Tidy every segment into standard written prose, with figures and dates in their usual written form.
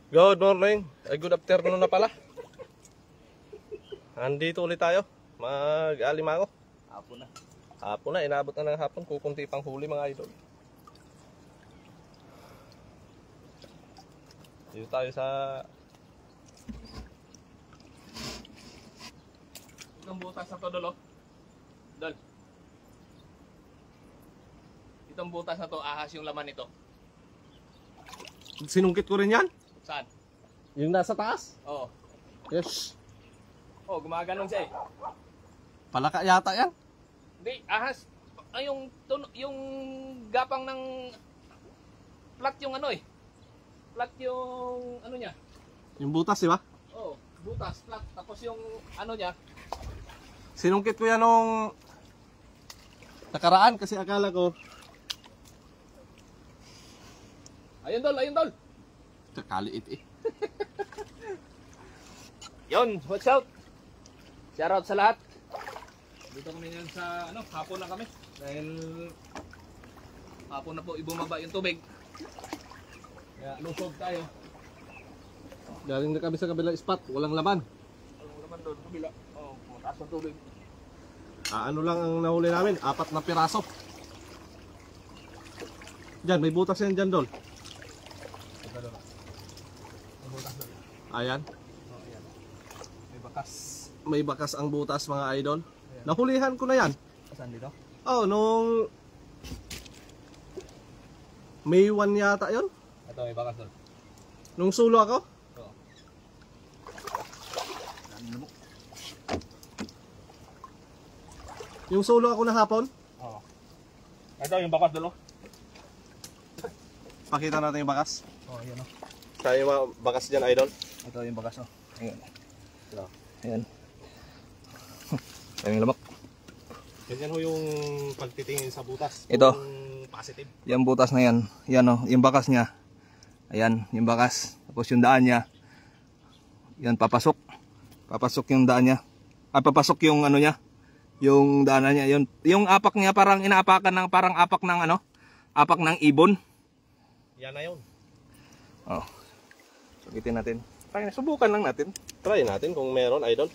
Good morning. Ay, good afternoon na pala. Andito ulit tayo. Mag-alimango. Hapon na. Hapon na, inabot na ng hapon. Kukunti pang huli mga idol. Dito tayo sa... Itong butas na to, Dol. Dol. Itong butas na to, ahas yung laman nito. Sinungkit ko rin yan. Saan? Yung nasa taas? Oo. Yes. Oh, gumaganon siya eh. Palaka yata yan. Hindi, ahas. Ay, yung gapang ng flat yung ano eh. Flat yung ano niya. Yung butas, di ba? Oo, butas, flat. Tapos yung ano niya. Sinungkit ko yan nung nakaraan kasi akala ko. Ayun Dol, ayun Dol. Kakaliit eh. Yon, watch out. Shout out sa lahat. Dito kami ngayon sa ano, hapon na kami. Dahil hapon na po ibumaba yung tubig. Kaya lusog tayo. Galing na kami sa kabilang spot, walang laman. Walang laman doon, kabila. Oh, mataas ang tubig. Ano lang ang nahuli namin, 4 na piraso. Diyan, may butas yan dyan, Dol. Ayan. Oh, ayan. May bakas. May bakas ang butas mga idol. Ayan. Nahulihan ko na yan. Saan dito? Oh, nung May 1 yata yun. Ito may bakas doon. Nung sulo ako. Oo. Yung sulo ako na hapon. Oo. Ito yung bakas doon. Pakita natin yung bakas. Oh, ayan oh. Tayo yung mga bakas dyan idol. Ito yung bakas oh. Ayan. Ito. Ayan. Ayan yung lamak. Ganyan ho yung pagtitingin sa butas. Ito. Positive. Yung butas na yan. Yan oh, yung bakas niya. Ayan, yung bakas. Tapos yung daan niya. Yan, papasok. Papasok yung daan niya. Papasok yung ano niya. Yung daanan niya. Yung apak niya parang inaapakan ng parang apak ng ano. Apak ng ibon. Yan na yun. Oh. Sugitin natin. Kaya subukan lang natin. Try natin kung meron idol.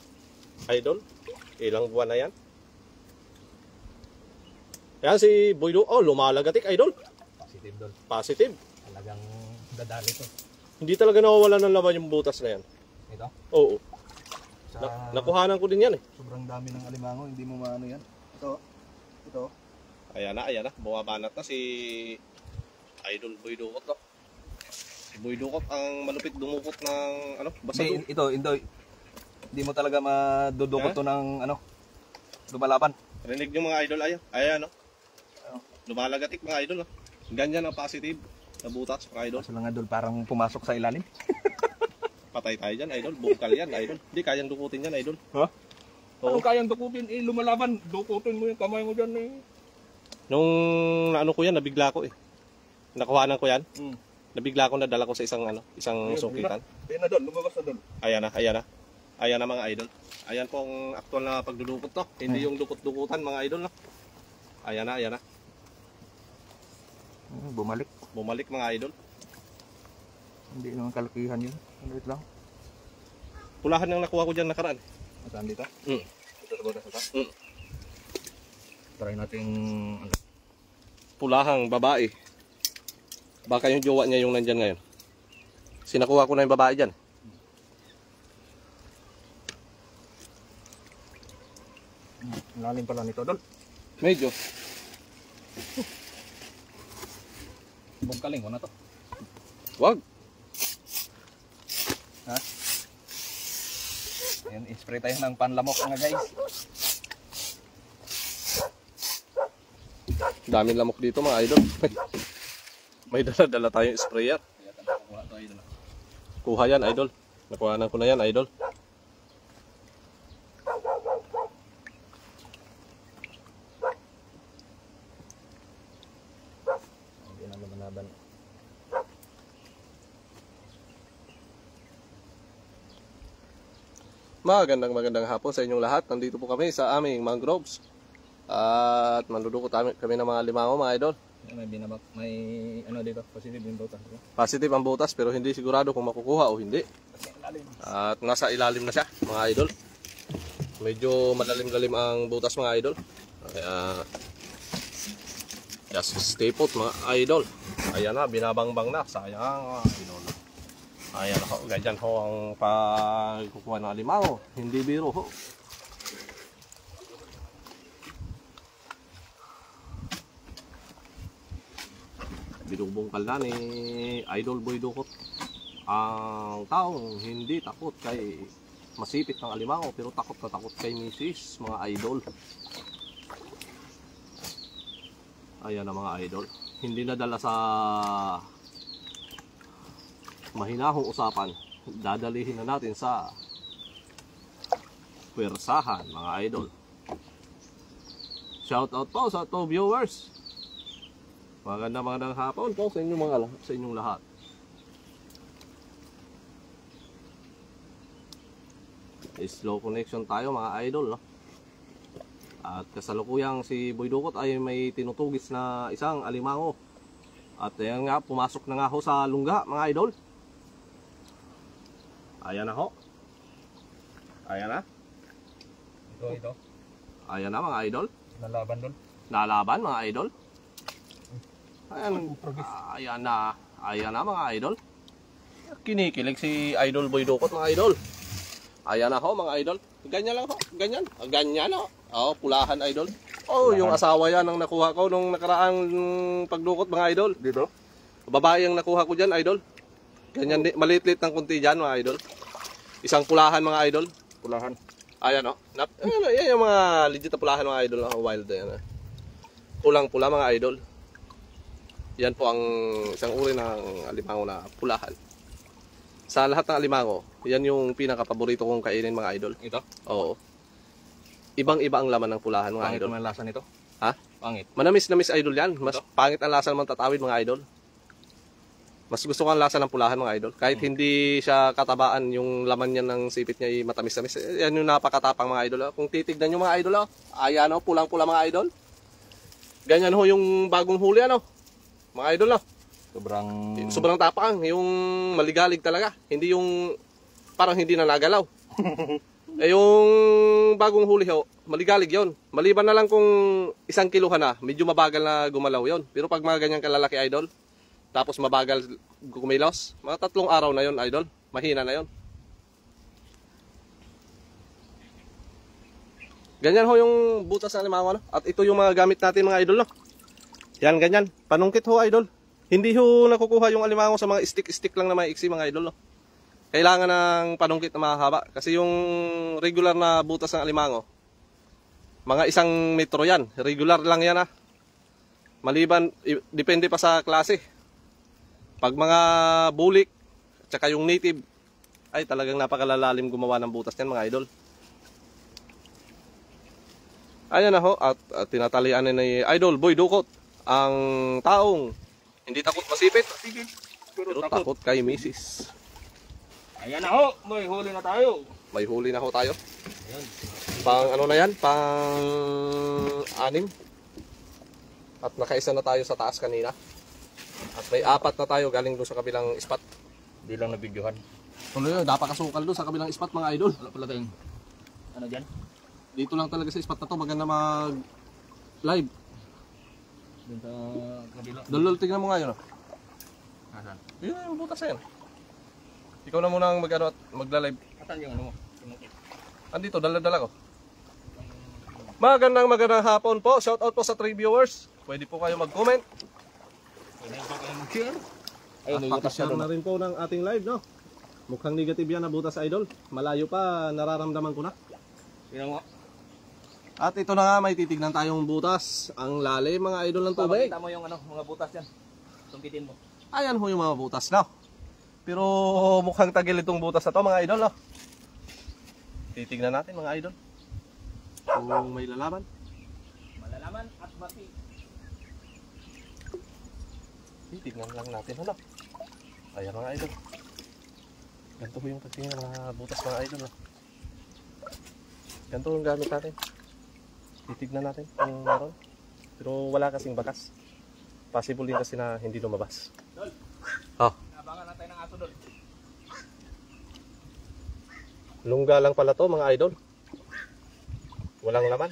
Idol. Ilang buwan na yan. Yan si Boydo. Oh, lumalagatik idol. Positive doon. Positive. Talagang dadali to. Hindi talaga nawawala ng laman yung butas na yan. Ito? Oo. Sa... Nakuhanan ko din yan eh. Sobrang dami ng alimango. Hindi mo maano yan. Ito. Ito. Ayan na. Bumabanat na si Idol Boydo. Buydukot ang malupit dumukot ng ano, basta ito, hindi mo talaga madudukot to ng ano, lumalaban. Rinig nyo mga idol, ayan no? Lumalagatik mga idol, no? Ganyan ang positive na butas mga idol. Kaso lang idol, parang pumasok sa ilalim. Patay tayo dyan idol, bungkal yan idol. Hindi kayang dukutin yan idol. Ha? Anong kayang dukutin? Lumalaban, dukutin mo yung kamay mo dyan eh. Nung ano ko yan, nabigla ko eh. Nakuhanan ko yan. Nabigla ko, nadala ko sa isang sukitan. Ayan na doon, lumabas na doon. Ayan na mga idol. Ayan po ang aktual na pagdudukot to. Hindi yung dukot-dukutan mga idol, no? Ayan na. Bumalik mga idol. Hindi naman kalakihan yun. Ulit lang. Pulahan yung nakuha ko dyan nakaraan. Saan dito? Ito sa butas ito? Try natin ano. Pulahang babae. Baka yung jowa niya yung nandyan ngayon. Sinakuha ko na yung babae dyan. Lalim pala nito doon. Medyo. Bungkaling ko na to. Wag. Ha? Ayan, spray tayo ng panlamok nga guys. Daming lamok dito mga idol. May dala-dala tayong sprayer. Kuha yan idol. Nakuhanan ko na yan idol. Hindi na lumanaban. Magandang hapon sa inyong lahat. Nandito po kami sa aming mangroves. At manludukot kami ng mga limango mga idol. May ano dito, positive yung butas. Positive ang butas pero hindi sigurado kung makukuha o hindi. At nasa ilalim na siya mga idol. Medyo malalim-lalim ang butas mga idol. Kaya just stay put mga idol. Ayan na, binabangbang na. Sayang mga idol. Ayan ho, ganyan ho ang pagkukuha ng alimango. Hindi biro ho. Binubungkal na ni Idol Boy Dukot ang taong hindi takot kay masipit ng alimango pero takot na takot kay misis mga idol. Ayan na mga idol, hindi nadala sa mahinahong usapan, dadalihin na natin sa pwersahan mga idol. Shout out po sa 2 viewers. Magandang hapon po sa inyong lahat. Slow connection tayo mga idol, no? At kasalukuyang si Boy Dukot ay may tinutugis na isang alimango. At ayan nga, pumasok na nga ho sa lungga mga idol. Ayan na ho. Ayan na. Ito. Ayan na mga idol. Nalaban doon. Nalaban mga idol. Ayan na mga idol. Kinikilig si Idol Boy Dukot mga idol. Ayan na ho mga idol. Ganyan lang ho. Ganyan ho. Oh, pulahan idol. Oh, yung asawa yan ang nakuha ko nung nakaraang pagdukot mga idol. Dito? Babae ang nakuha ko dyan idol. Ganyan, maliit-liit ng kunti dyan mga idol. Isang pulahan mga idol. Pulahan. Ayan o. Yan yung mga legit na pulahan mga idol. Wild yan. Pulang-pula mga idol. Yan po ang isang uri ng alimango na pulahan. Sa lahat ng alimango, yan yung pinaka-paborito kong kainin mga idol. Ito? Oo. Ibang-iba ang laman ng pulahan mga Pangit idol. naman ang lasa nito. Ha? Pangit. Manamis idol yan. Mas pangit ang lasa ng tatawid mga idol. Mas gusto ko ang lasa ng pulahan mga idol. Kahit hindi siya katabaan, yung laman niya ng sipit niya ay matamis-tamis. Yan yung napakatapang mga idol. Kung titignan nyo mga idol, ayan o, pulang-pula mga idol. Ganyan ho yung bagong huli ano. Mga idol no. Sobrang tapang, yung maligalig talaga. Hindi yung parang hindi na nagalaw. Yung bagong huli ho, maligalig yon. Maliban na lang kung 1 kilo na, medyo mabagal na gumalaw yon. Pero pag mga ganyan kalalaki idol, tapos mabagal kumilos, mga 3 araw na yon idol. Mahina na yon. Ganyan ho yung butas ng alimango no? At ito yung mga gamit natin mga idol no. Yan ganyan, panungkit ho idol. Hindi ho nakukuha yung alimango sa mga stick-stick lang na maiksi mga idol no. Kailangan ng panungkit na mahaba kasi yung regular na butas ng alimango, mga 1 metro yan. Regular lang yan ha. Maliban, depende pa sa klase. Pag mga bulik, tsaka yung native, ay talagang napakalalalim gumawa ng butas yan mga idol. Ayan na ho, at tinatalian ni Idol Boy Dukot ang taong hindi takot masipit, pero takot kay misis. Ayan na ho, may huli na tayo. May huli na ho tayo. Ayan. Pang ano na yan, pang 6. At nakaisa na tayo sa taas kanina. At may 4 na tayo galing doon sa kabilang spot. Hindi lang nabidyohan. Tuloy yun, dapat kasukal doon sa kabilang spot mga idol. Wala pala tayong ano dyan? Dito lang talaga sa spot na to, maganda mag live. Doon sa kabila. Dulol, tingnan mo nga yun. Asan? Yun yung butas na yan. Ikaw na muna ang mag-ano at magla-live. Asan yung ano mo? Andito, dala-dala ko. Magandang hapon po. Shout out po sa 3 viewers. Pwede po kayo mag-comment. Pwede po kayo mag-share. At pakishare na rin po ng ating live, no? Mukhang negative yan na butas idol. Malayo pa, nararamdaman ko na. Tingnan mo. At ito na nga, may titignan tayong butas. Ang lalim mga idol ng tubig. Pakita mo yung ano, mga butas yan. Tungkitin mo. Ayan ho yung mga butas na. Pero mukhang tagil itong butas na to mga idol, no? Titignan natin mga idol. Kung may lalaman. Malalaman at mati. Titignan lang natin, ano? Ayan mga idol. Ganito ho yung pagtingin ng mga butas mga idol, no? Ganito yung gamit natin. Titignan natin kung meron. Pero wala kasing bakas. Possible din kasi na hindi lumabas. Oh. Abangan natin ng aso doon. Lungga lang pala to mga idol. Walang laman.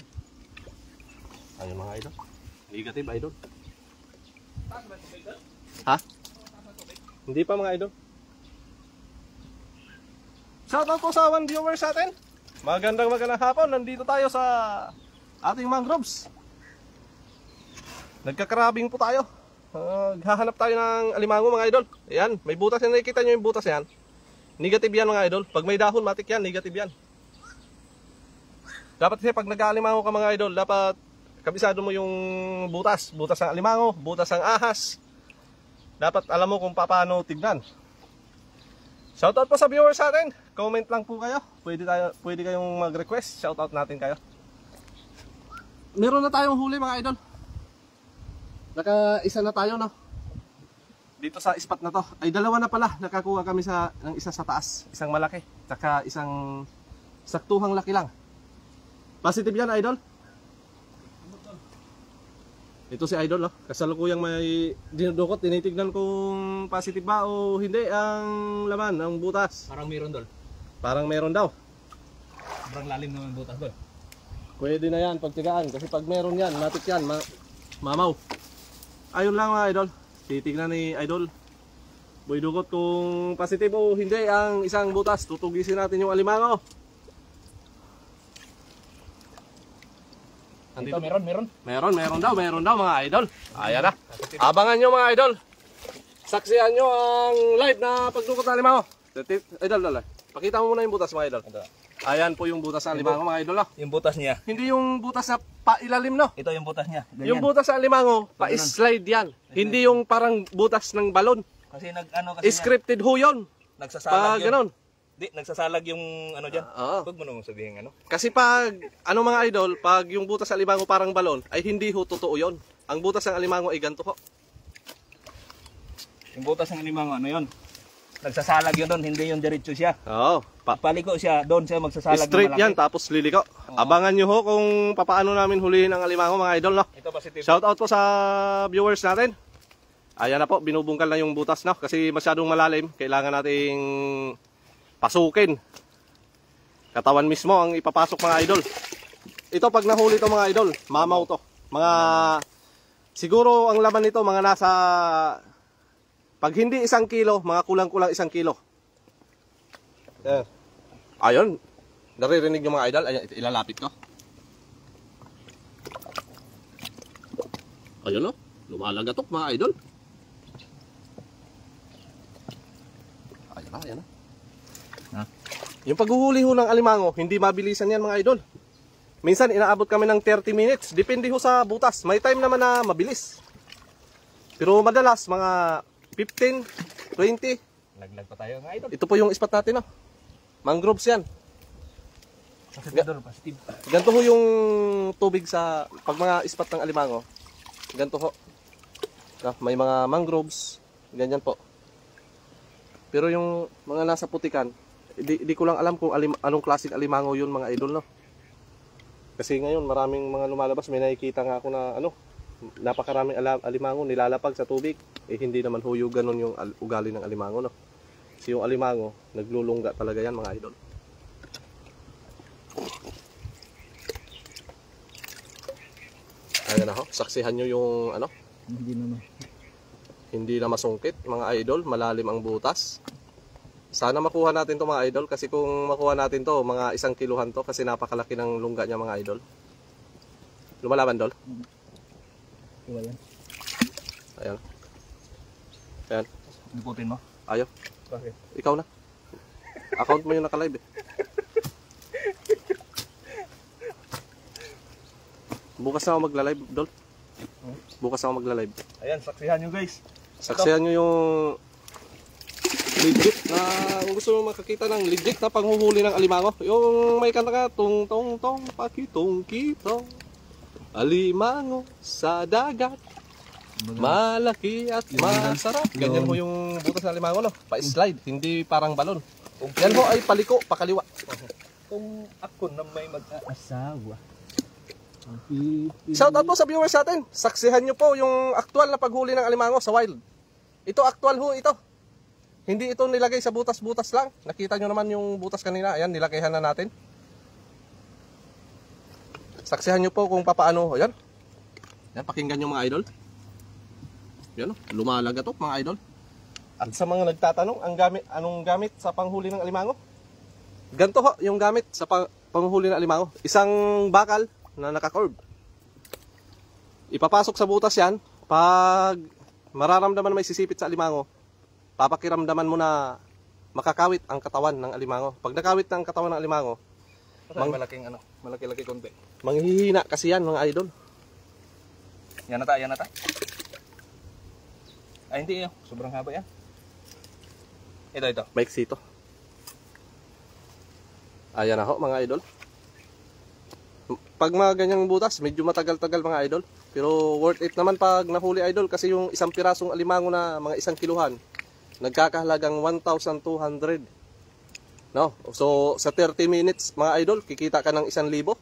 Ayun mga idol. Negative idol. Ha? Hindi pa mga idol. Shoutout po sa 1 viewers natin. Magandang hapon. Nandito tayo sa ating mangroves. Nagkakarabing po tayo. Hahanap tayo ng alimango mga idol. Ayan, may butas yan. Nakikita nyo yung butas yan. Negative yan mga idol. Pag may dahon, matik yan. Negative yan. Dapat kasi pag nag-aalimango ka mga idol, dapat kabisado mo yung butas. Butas ng alimango, butas ng ahas. Dapat alam mo kung paano tignan. Shoutout po sa viewers natin. Comment lang po kayo. Pwede kayong mag-request. Shoutout natin kayo. Meron na tayong huli mga idol. Naka-isa na tayo, no? Dito sa spot na to. Ay, dalawa na pala. Nakakuha kami ng isa sa taas. Isang malaki. Tsaka isang saktuhang laki lang. Positive yan, idol? Ito si idol, no? Kasalukuyang may dinudukot. Tinitignan kung positive ba o hindi ang laman, ang butas. Parang meron doon. Parang meron daw. Sobrang lalim naman butas doon. Pwede na yan, pagtigaan. Kasi pag meron yan, matik yan, mamaw. Ayun lang mga idol. Titignan ni idol Boy Dugot kung positive o hindi ang isang butas. Tutugisin natin yung alimango. Andito, meron. Meron daw mga idol. Ayan na. Abangan nyo mga idol. Saksihan nyo ang live na pagdukot ng alimango. Idol. Pakita mo muna yung butas mga idol. Ayan po yung butas ng alimango mga idol. Yung butas niya. Hindi yung butas na pailalim, no? Ito yung butas niya. Ganyan. Yung butas ng alimango, pa-slide yan. Hindi yung parang butas ng balon. Kasi kasi Scripted ho yun. nagsasalag Pag ganon. Di, nagsasalag yung ano diyan. Oo. Huwag mo nang sabihin ano. Kasi pag, mga idol, pag yung butas ng alimango parang balon, ay hindi ho totoo yun. Ang butas ng alimango ay ganito ho. Yung butas ng alimango ano yun? Nagsasalag yun doon, hindi yung diretso siya. Oo. Paliko siya, doon siya magsasalag. Straight yan, tapos liliko. Abangan nyo ho kung papaano namin hulihin ang alimango mga idol, no? Ito positive. Shout out po sa viewers natin. Ayan na po, binubungkal na yung butas, no? Kasi masyadong malalim, kailangan nating pasukin. Katawan mismo ang ipapasok mga idol. Ito pag nahuli to mga idol, mamaw to. Siguro ang laman nito mga nasa, pag hindi 1 kilo, mga kulang-kulang 1 kilo. Ayan. Ayun, naririnig yung mga idol. Ayan, ilalapit ko. Ayun no, lumalagatok mga idol. Ayan na. Yung paghuhuli ho ng alimango, hindi mabilisan yan mga idol. Minsan inaabot kami ng 30 minutes. Depende ho sa butas. May time naman na mabilis. Pero madalas mga 15, 20. Laglag pa tayo nga idol. Ito po yung spot natin, no? Mangroves yan. Positive. Ganito ho yung tubig sa pag mga spot ng alimango. Ganito ho. May mga mangroves. Ganyan po. Pero yung mga nasa putikan, di ko lang alam kung anong klaseng alimango yun mga idol, no? Kasi ngayon maraming mga lumalabas, may nakikita nga ako na napakaraming alimango nilalapag sa tubig. Hindi naman huyo ganun yung ugali ng alimango, no? Kasi yung alimango, naglulungga talaga yan mga idol. Ayan na ho, saksihan nyo yung hindi na masungkit mga idol, malalim ang butas. Sana makuha natin to mga idol, kasi kung makuha natin to, mga 1 kiluhan to, kasi napakalaki ng lungga niya mga idol. Lumalaban dol? Ayan. Ayan. Ayan. Ikutin mo? Ayaw. Bakit? Ikaw na. Account mo yung naka-live eh. Bukas na ako magla-live, Dol. Bukas na ako magla-live. Ayan, saksihan nyo guys. Saksihan nyo yung legit na, kung gusto mo makakita ng legit na panghuhuli ng alimango. Yung may kanta ka, tung tong tong pakitong kitong alimango sa dagat. Malaki at masarap. Ganyan ho yung butas ng alimango, no? Pa-slide, hindi parang balon. Yan ho ay paliko, pakaliwa. Kung ako na may mag-aasawa. Shout out po sa viewers natin. Saksihan nyo po yung actual na paghuli ng alimango sa wild. Ito actual ho ito. Hindi ito nilagay sa butas-butas lang. Nakita nyo naman yung butas kanina. Ayan, nilakihan na natin. Saksihan nyo po kung papaano. Ayan. Ayan, pakinggan nyo mga idol. Ayan, lumalaga to mga idol. At sa mga nagtatanong, anong gamit sa panghuli ng alimango? Ganito ho, yung gamit sa panghuli ng alimango. Isang bakal na naka-curve. Ipapasok sa butas yan. Pag mararamdaman may sisipit sa alimango, papakiramdaman mo na makakawit ang katawan ng alimango. Pag nakawit na ang katawan ng alimango, malaki-laki konti. Manghihina kasi yan mga idol. Yan na ta. Ay hindi yun, sobrang haba yan. Ito. Maiksi ito. Ayan na ho mga idol. Pag mga ganyang butas, medyo matagal-tagal mga idol. Pero worth it naman pag nahuli idol kasi yung isang pirasong alimango na mga 1 kiluhan, nagkakahalagang 1,200. No? So sa 30 minutes mga idol, kikita ka ng 1,000.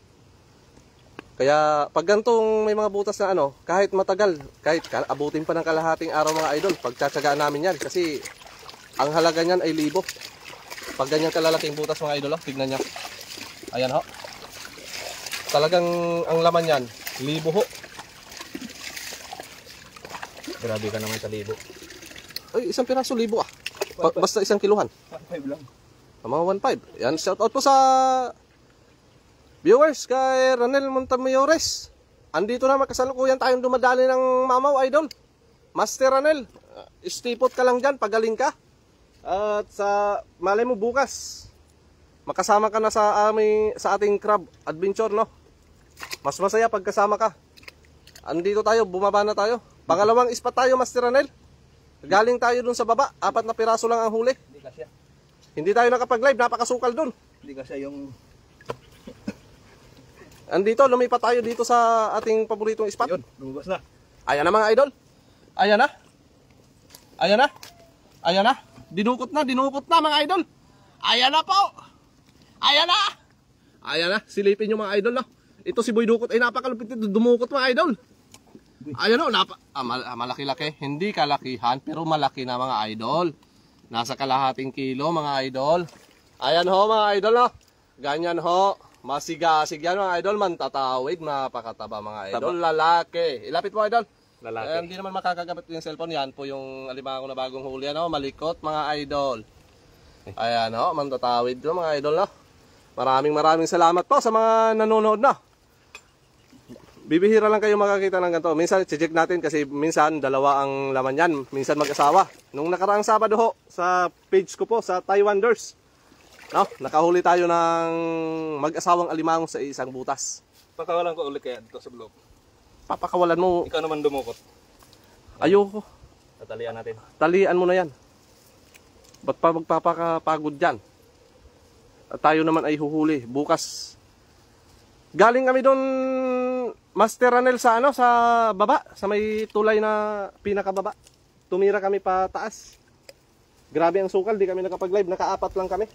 Kaya pag gantong may mga butas na kahit matagal, kahit abutin pa ng kalahating araw mga idol, pagtsatsagaan namin yan kasi ang halaga niyan ay 1,000. Pag ganyan kalalaking butas mga idol, tignan nyo. Ayan ho. Talagang ang laman yan, 1,000 ho. Grabe ka naman sa 1,000. Ay, isang piraso 1,000 ah. Basta 1 kiluhan. 1.5 lang. Mga 1.5. Yan, shout out po sa viewers kay Ranel Montamayores. Andito na makasalukuyan tayong dumadali ng Mamaw idol. Master Ranel, istipot ka lang dyan, pagaling ka. At sa malay mo bukas, makasama ka na sa ating crab adventure, no? Mas masaya pag kasama ka. Andito tayo, bumaba na tayo. Pangalawang spot tayo, Master Ranel. Galing tayo dun sa baba, 4 na piraso lang ang huli. Hindi kasya. Hindi tayo nakapag-live, napakasukal dun. Hindi kasya yung... Andito, lumipat tayo dito sa ating paboritong spot. Yun, lumabas na. Ayan na mga idol. Ayan na. Ayan na. Ayan na. Dinukot na mga idol. Ayan na po. Ayan na. Ayan na. Silipin nyo mga idol na. Ito si Boy Dukot ay napakalupit ito. Dumukot mga idol. Ayan o. Malaki-laki. Hindi kalakihan pero malaki na mga idol. Nasa kalahating kilo mga idol. Ayan ho mga idol no. Ganyan ho. Masigasig yan mga idol. Mantatawid. Napakataba mga idol. Lalaki. Ilapit mo idol. Lalaki. Hindi naman makakagamit yung cellphone. Yan po yung alimango na bagong huli. Malikot mga idol. Ayan ho. Mantatawid no mga idol no. Maraming salamat po sa mga nanonood na. Bibihira lang kayo makakita ng ganito. Minsan check natin kasi minsan dalawa ang laman yan. Minsan mag-asawa. Nung nakaraang Sabado ho, sa page ko po, sa Taiwaners, no, nakahuli tayo ng mag-asawang alimango sa isang butas. Pakawalan ko ulit kaya dito sa vlog. Papakawalan mo. Ikaw naman dumukot. Ayoko. Tatalian natin. Talian mo na yan. Ba't pa magpapakapagod dyan? At tayo naman ay huhuli. Bukas. Galing kami doon, Master Ranel, sa sa baba. Sa may tulay na pinakababa. Tumira kami pa taas. Grabe ang sukal. Di kami nakapag-live. Naka-4 lang kami.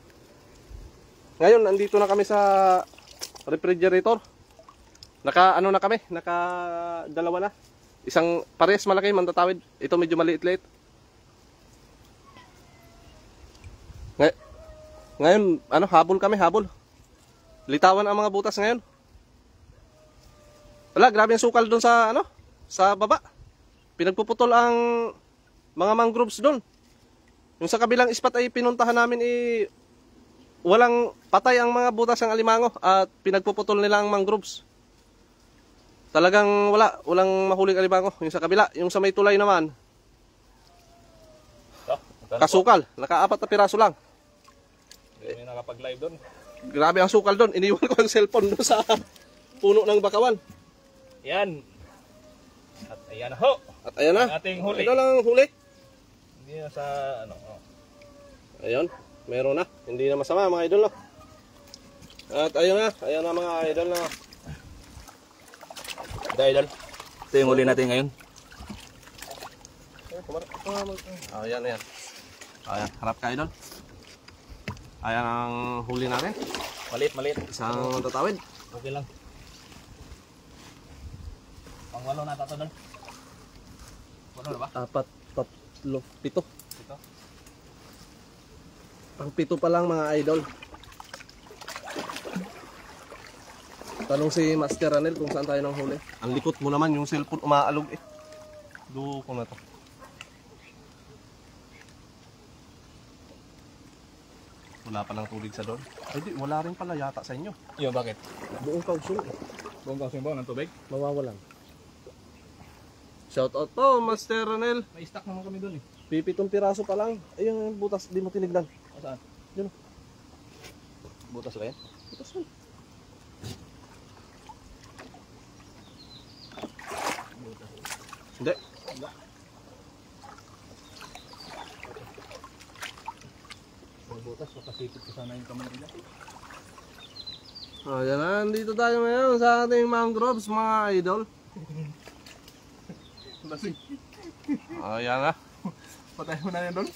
Ngayon, andito na kami sa refrigerator. Naka-2 na. Isang parehas malaki, mantatawid. Ito medyo maliit-liit. Ngayon, habol kami, habol. Litawan ang mga butas ngayon. Wala, grabe ang sukal doon sa, sa baba. Pinagpuputol ang mga mangroves doon. Yung sa kabilang spot ay pinuntahan namin walang patay ang mga butas ng alimango at pinagpuputol nila ang mangroves. Talagang walang mahuling alimango. Yung sa kabila, yung sa may tulay naman, kasukal, naka-4 na piraso lang. Hindi may nakapag-live doon. Grabe ang sukal doon. Iniwan ko ang cellphone doon sa puno ng bakawan. Yan. At ayan na ho. At ayan na. Ating huli. Ito lang ang huli. Hindi na sa Ayun, meron na. Hindi na masama mga idol. No? At ayun na mga idol na. idol. Ito yung huli natin ngayon. Ayan. Ayan, harap ka idol. Ayan ang huli natin. Maliit. Isang tatawid. Okay lang. Pang-walo na tato doon. Walo na ba? 4, 3, 7. Ito. Pang-7 pa lang mga idol. Tanong si Master Ranel kung saan tayo nang huli. Ang likot mo naman yung cellphone umaalog eh. Do ko na to. Wala pa lang tubig sa doon. Ay di, wala rin pala yata sa inyo. Iyo, bakit? Buong kausong. Buong kausing ba ng tubig? Mawawalan. Shout out po Master Ranel. May stock naman kami doon eh. 7 piraso pa lang. Ayun yung butas, di mo tinignan. Saan? Yun. Butas ba yan? Butas yan. Hindi. Butas, makasikip ko sana yung kamay nila. Ayan na, dito tayo ngayon sa ating mangroves mga idol. Lasing. Ayan na. Patay mo na yan doon?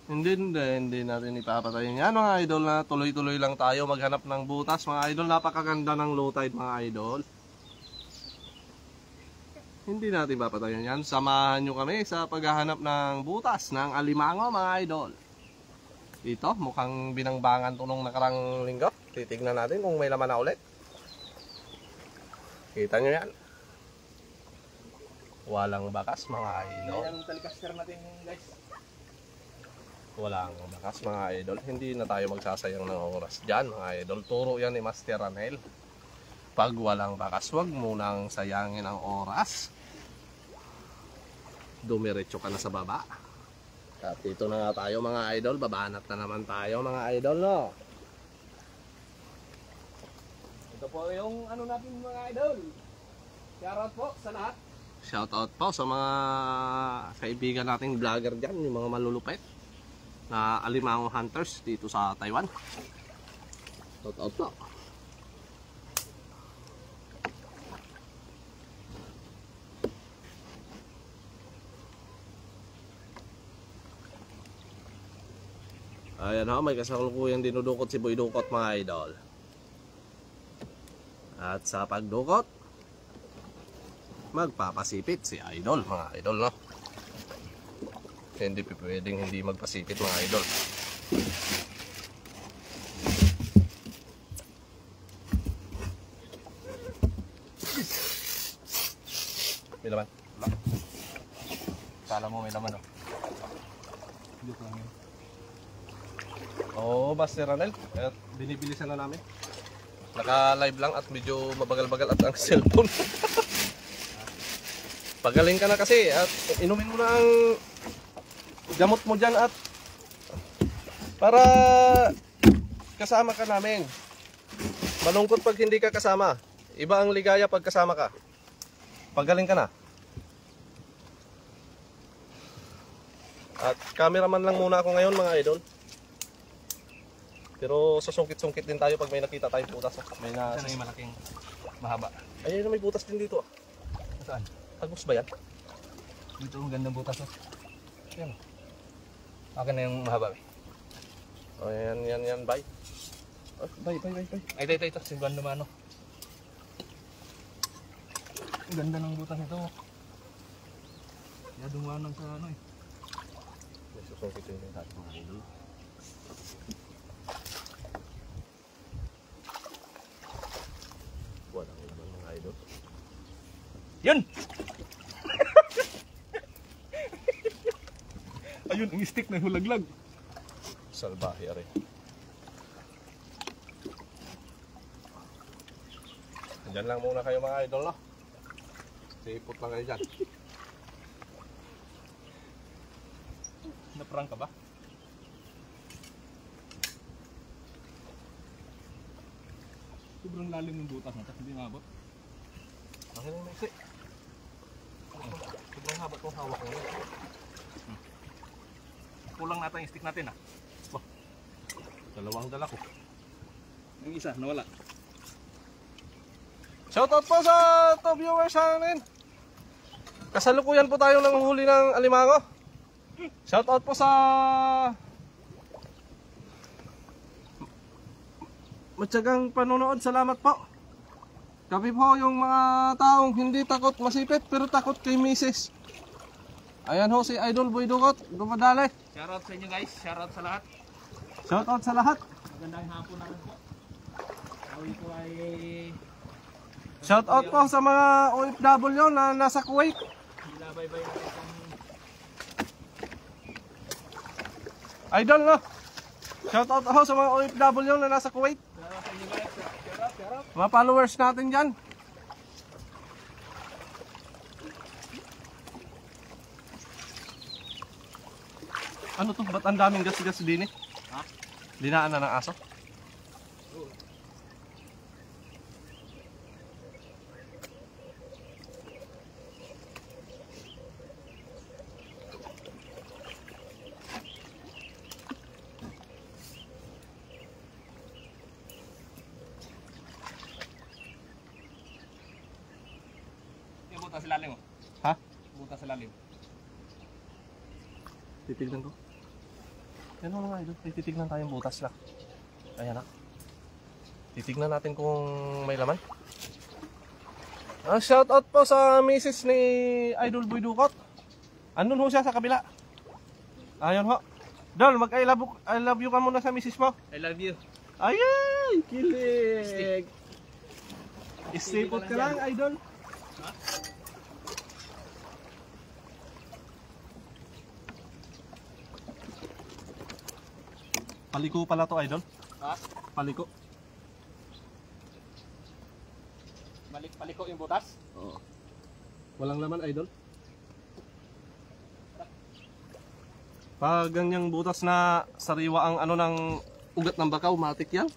Hindi natin ipapatayin yan mga idol na tuloy-tuloy lang tayo maghanap ng butas mga idol. Napakaganda ng low tide mga idol. Hindi natin papatayin yan. Samahan nyo kami sa paghahanap ng butas ng alimango mga idol. Dito, mukhang binangbangan to nung nakarang linggo. Titignan natin kung may laman na ulit. Kita nyo yan. Walang bakas mga idol. Yan ang talikaster natin guys. Walang bakas mga idol. Hindi na tayo magsasayang ng oras dyan mga idol. Turo yan ni Master Ranel. Pag walang bakas, wag munang sayangin ang oras. Dumiretso ka na sa baba. At dito na nga tayo mga idol. Babanat na naman tayo mga idol, no? Ito po yung ano natin mga idol. Shoutout po sa lahat. Shoutout po sa mga kaibigan nating vlogger dyan. Yung mga malulupit na alimango hunters dito sa Taiwan. Shoutout po. Ayan ho, may kasalukuyang dinudukot si Boy Dukot mga idol. At sa pagdukot, magpapasipit si idol mga idol, no? Hindi pwedeng hindi magpasipit mga idol. May laman. Kala mo may laman oh. Joke lang yun. Oo, Master Ranel. At binibilisan na namin. Naka-live lang at medyo mabagal-bagal at ang cellphone. Pagaling ka na kasi at inumin mo na ang gamot mo dyan at para kasama ka namin. Malungkot pag hindi ka kasama. Iba ang ligaya pag kasama ka. Pagaling ka na. At cameraman lang muna ako ngayon mga idol. Pero susungkit-sungkit din tayo pag may nakita tayong butas. May na... Saan yung malaking mahaba? Ayun, may butas din dito. Saan? Agos ba yan? Dito ang gandang butas oh. Yan. Akin na yung mahaba eh. Oh, yan, bye. Oh, bye. Ay, ito. Siguan naman oh. Ang ganda ng butas nito. Kaya dumanang sa ano eh. May susungkit din tayo mga idol. Walang laman mga idol. Yun! Ayun, ang stick na hulaglag. Salbahe rin. Diyan lang muna kayo mga idol, no? Sipot lang kayo dyan. Naprang ka ba? Sobrang lalim ng butas na, hindi mabot. Akin ang maiksi. Sobrang haba itong hawak ngayon. Kulang natin yung stick natin ah. Dalawang dala ko. Yung isa, nawala. Shoutout po sa top viewers namin. Kasalukuyan po tayo ng huli ng alimango. Shoutout po sa matyagang panonood. Salamat po. Kami po yung mga taong hindi takot masipit pero takot kay misis. Ayan ho si Idol Boy Dugot, dumadali. Shoutout sa inyo guys, shoutout sa lahat. Shoutout sa lahat. Magandang hapon naman po. Kami po ay... Shoutout po sa mga OFW na nasa Kuwait. Binabaybay natin itong... Idol no? Shoutout ho sa mga OFW na nasa Kuwait. Shoutout sa inyo guys, shoutout. Mga followers natin dyan. Ano to? Ba't ang daming gas-gas din eh? Ha? Dinaan na ng aso? Yung butas sa lalim mo. Ha? Butas sa lalim. Titignan ko. Yan mga idol, titignan tayong butas lang. Ayan na. Titignan natin kung may laman. Shoutout po sa misis ni Idol Boy Dugot. Andun ho siya sa kabila. Ayun ho. Dol, mag I love you ka muna sa misis mo. I love you. Ayay! Kilig! Istipot ka lang, Idol. Ha? Paliko pala to, Idol. Ha? Paliko. Paliko yung butas. Oo. Walang laman, Idol. Pag ganyang butas na sariwa ang ano ng ugat ng bakaw, matik yan.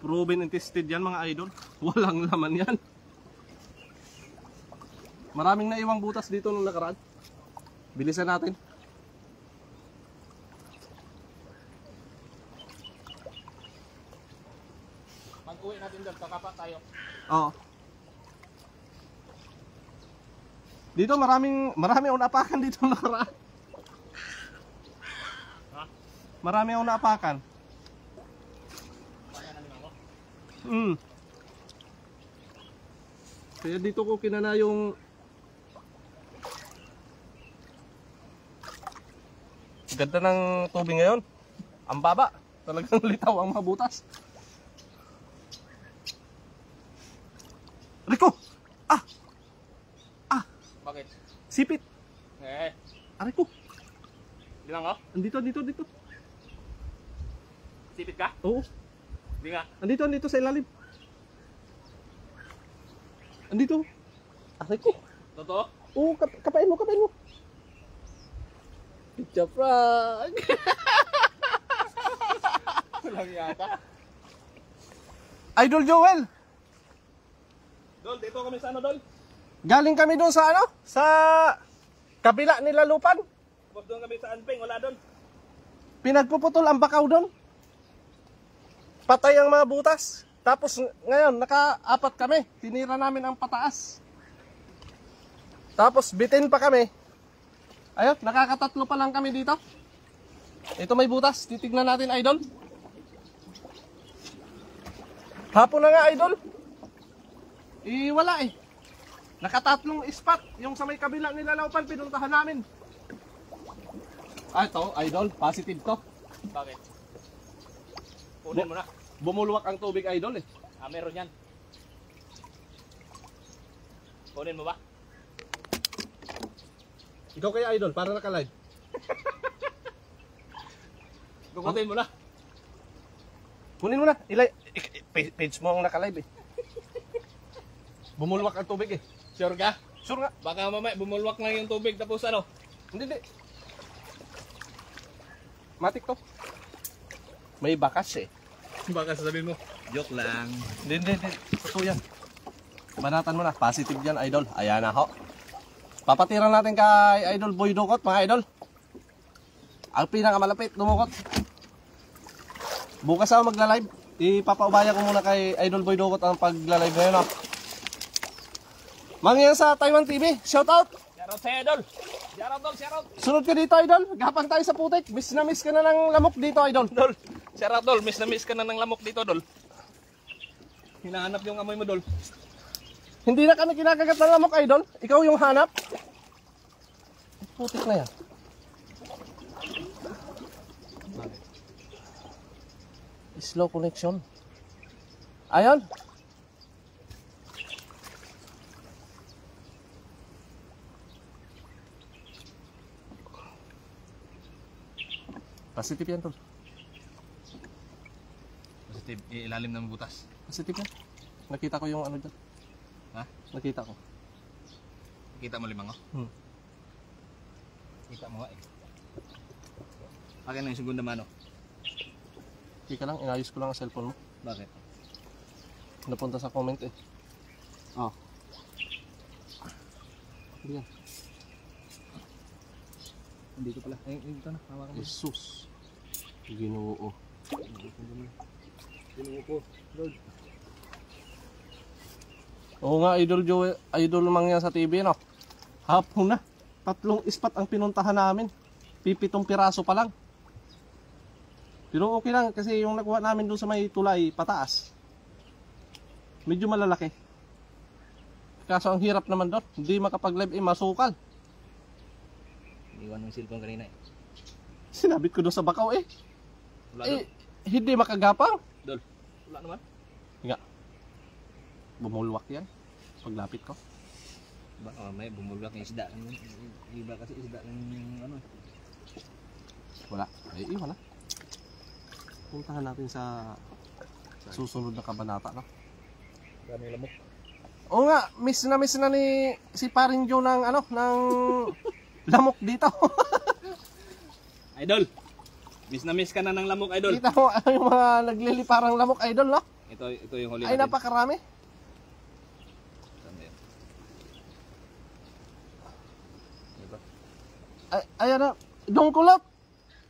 Proven and tested yan mga idol. Walang laman yan. Maraming naiwang butas dito nung nakaraan. Bilisan natin. Pag-uwi natin doon, kakapa tayo. Oo. Dito marami akong naapakan dito nung nakaraan. Ha? Marami akong naapakan. Kaya dito ko kinana yung ganda ng tubig ngayon. Ang baba. Talagang litaw ang mga butas. Rico! Bakit? Sipit! Aray ko! Di lang oh? Andito. Sipit ka? Oo. Di nga. Andito sa ilalim. Andito. Aray ko! Totoo? Oo, kapain mo. Pizza frog! Walang yata. Idol Joel! Dol, dito kami sa ano, Dol? Galing kami doon sa ano? Sa kabila nila Lupan. Tapos doon kami sa Anping, wala doon. Pinagpuputol ang bakaw doon. Patay ang mga butas. Tapos ngayon, naka-apat kami. Tinira namin ang pataas. Tapos bitin pa kami. Ayun, nakakatatlo pa lang kami dito. Ito may butas. Titignan natin, idol. Hapon na nga, idol. Wala eh. Nakatatlong spot. Yung sa may kabila nila Laupan, pinuntahan namin. Ito, idol. Positive to. Bakit? Kunin mo na. Bumulwak ang tubig, idol eh. Meron yan. Kunin mo ba? Ikaw kaya, idol, para naka-live. Kukunin mo na. Kunin mo na. Page mo ang naka-live eh. Bumulwak ang tubig eh. Sure ka? Sure nga. Baka mamaya bumulwak lang yung tubig tapos ano? Hindi. Matik to. May bakas eh. Baka sasabihin mo, joke lang. Hindi. Totoo yan. Banatan mo na. Positive yan, idol. Ayan na ho. Papatiran natin kay Idol Boy Dugot, mga idol. Ang pinakamalapit, dumukot. Bukas ako magla-live. Ipapaubaya ko muna kay Idol Boy Dugot ang pagla-live ngayon. Mangyan sa Taiwan TV. Shoutout! Shoutout sa Idol! Shoutout! Sunod ka dito, idol. Gapang tayo sa putik. Miss na miss ka na ng lamok dito, idol. Dol! Shoutout, Dol! Miss na miss ka na ng lamok dito, Dol. Hinahanap yung amoy mo, Dol. Hindi na kami kinakagat ng lamok, idol. Ikaw yung hanap. Putik na yan. Slow connection. Ayon. Positive yan, tol. Positive, ilalim ng butas. Positive yan. Nakita ko yung ano dyan. Ha? Nakita ko. Kita mo limang, oh? Kita mo nga eh. Akin na yung segunda mano. Hindi ka lang, inayos ko lang ang cellphone mo. Bakit? Napunta sa comment eh. Oh. Hindi yan. Hindi ko pala. Ay, ito na. Hawakan mo. Jesus. Ginoo. Ginoo ko. Lord. Oo nga, idol Joe, idol mang yan sa TV, no? Hapon na. 3 ispat ang pinuntahan namin. 7 piraso pa lang. Pero okay lang kasi yung nakuha namin doon sa may tulay, pataas. Medyo malalaki. Kaso ang hirap naman doon. Hindi makapag-live masukal. Iwan mo yung cellphone kanina eh. Sinabit ko doon sa bakaw eh. Wala Hindi makagapang. Dol. Wala naman. Nga. Bumulwak yan. Paglapit ko. May bumulwak yung isda. Iba kasi isda ng ano. Wala. Ay, iwan na. Puntahan natin sa susunod na kabanata, no? Daming lamok. Oo nga, miss na ni si Paring Joe ng ano, ng lamok dito. Idol. Miss na miss ka na ng lamok, idol. Kita mo yung mga nagliliparang lamok, idol, no? Ito yung huli Ay, natin. napakarami. Saan yan? Diba? Ay, ayan na. Dongkulot.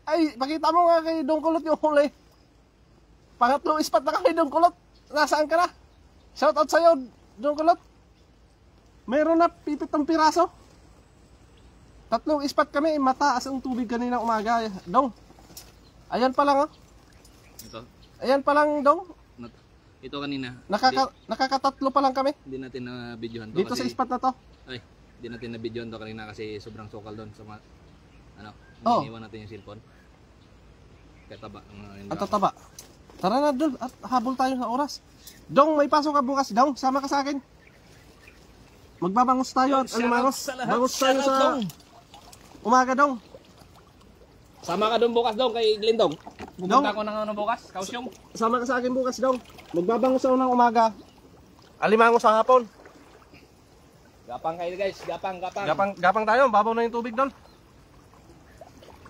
Ay, pakita mo nga kay Dongkulot yung huli. Pangatlong ispat na kami, Dongkulot. Nasaan ka na? Shoutout sa'yo, Dongkulot. Meron na 7 piraso. 3 ispat kami, mataas ang tubig kanina umaga. Dong. Ayan pa lang, oh. Ito. Ayan pa lang, Dong. Ito kanina. Nakakatatlo pa lang kami. Hindi natin na videohan to. Dito kasi, sa ispat na to. Ay, hindi natin na videohan to kanina kasi sobrang sokal doon sa ano, Oh. iniwan natin yung cellphone. Kaya taba. Ang tataba. Tara na, Dol. At habol tayo sa oras. Dong, may pasok ka bukas, Dong. Sama ka sa akin. Magbabangus tayo at alimangos. Bangus tayo sa umaga, Dong. Sama ka doon bukas, Dong, kay Glendong. Dong. Pupunta ko ng ano bukas, Kausyong. Sama ka sa akin bukas, Dong. Magbabangus sa unang umaga. Alimangos sa hapon. Gapang kayo guys, gapang. Gapang tayo. Babaw na yung tubig, Dol.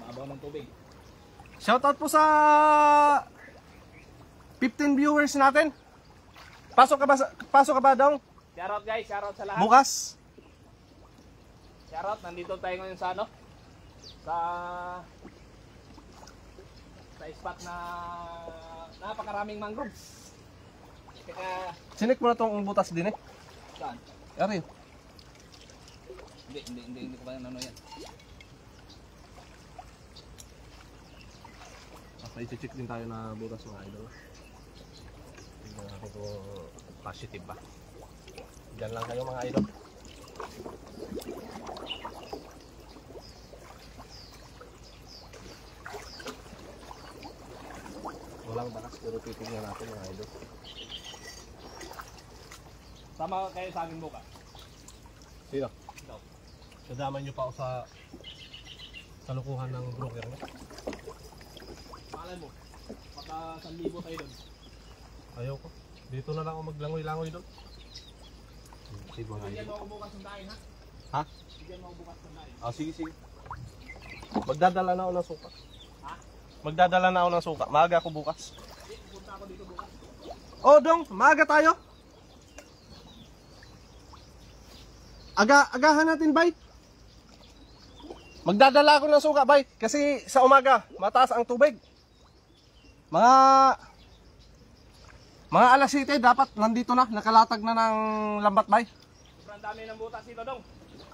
Mabaw ng tubig. Shoutout po sa 15 viewers natin. Pasok ka ba, Dong? Shoutout guys, shoutout sa lahat. Bukas. Shoutout, nandito tayo ngayon sa ano? Sa spot na napakaraming mangroves. Kaya, Sinik mo na tong butas din eh. saan? Ari. Hindi ko pa ano yan. Basta i-check din tayo na butas mga idol. Tingnan natin kung positive ba. Diyan lang kayo mga idol. Walang bakas pero titignan natin mga idol. Sama kayo sa akin bukas. Sino? Ikaw. Nadamay nyo pa ako sa lukuhan ng broker niya. Pangalan mo. Baka 1,000 tayo doon. Ayaw ko. Dito na lang ako maglangoy-langoy doon. Sige mga Bigyan idol. mo ako bukas ng dahin, ha? Ha? Bigyan mo ako bukas ng dahin. Ah, sige. Magdadala na ako ng suka. Ha? Magdadala na ako ng suka. Maaga ako bukas. Hindi, pupunta ako dito bukas. Oh, Dong, maaga tayo. Agahan natin, bay. Magdadala ako ng suka, bay. Kasi sa umaga, mataas ang tubig. Mga alas 7, dapat nandito na. Nakalatag na ng lambat, bay. Sobrang dami ng butas dito, Dong.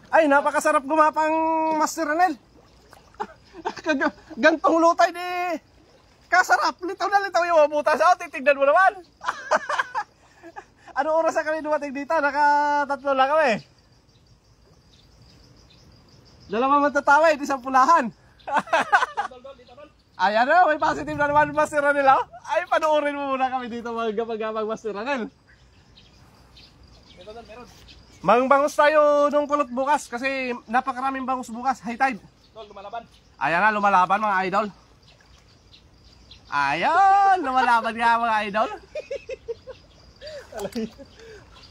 Ay, napakasarap gumapang Master Ranel. Gantong lutay di kasarap. Litaw na litaw yung mga butas. Oh, titignan mo naman. Ano oras na kami dumating dito? Naka-tatlo lang kami. Dalawa matatawid, isang pulahan. Ayan na, may positive na naman Master Ranel. Ay, panoorin mo muna kami dito mag Master Ranel. Meron. Mangbangus tayo nung kulot bukas kasi napakaraming bangus bukas, high tide. Tol, lumalaban. Ayan na, lumalaban mga idol. Ayan, lumalaban nga mga idol.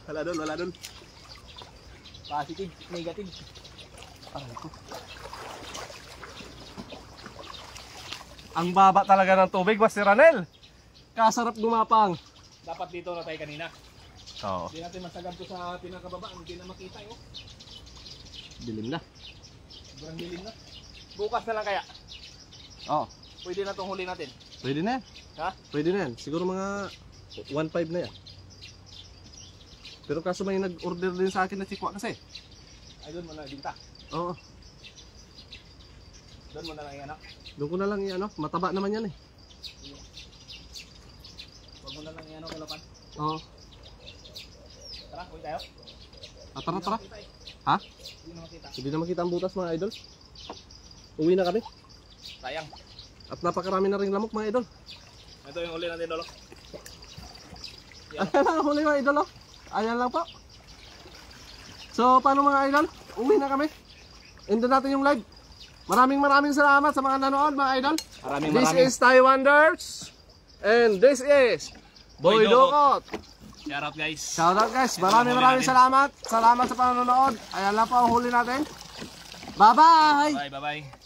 Wala doon. Positive, negative. Ang baba talaga ng tubig, Master Ranel. Kasarap gumapang. Dapat dito na tayo kanina. Oo. Hindi natin masagad to sa pinakababa. Hindi na makita yun. Dilim na. Sobrang dilim na. Bukas na lang kaya. Oo. Pwede na itong huli natin. Pwede na yan. Ha? Pwede na yan. Siguro mga 1.5 na yan. Pero kaso may nag-order din sa akin na chikwa kasi. Ay, doon mo na dinta. Oo. Doon mo na lang ianak. Doon ko na lang i-ano. Mataba naman yan eh. Huwag mo na lang ianak kalapan. Oo. Tara, uwi tayo. Tara. Ha? Hindi na makita. Hindi na makita ang butas mga idol. Uwi na kami. Sayang. At napakarami na rin lamok mga idol. Ito yung huli natin, Lolo. Ayan lang huli mga idol. Ayan lang po. So paano mga idol? Uwi na kami. Endo natin yung live. Maraming salamat sa mga nanood mga idol. This is Taiwanders. And this is Boy Dokot. Shout out guys. Shout out guys. Maraming salamat. Salamat sa panonood. Ayan lang po ang huli natin. Bye bye. Bye.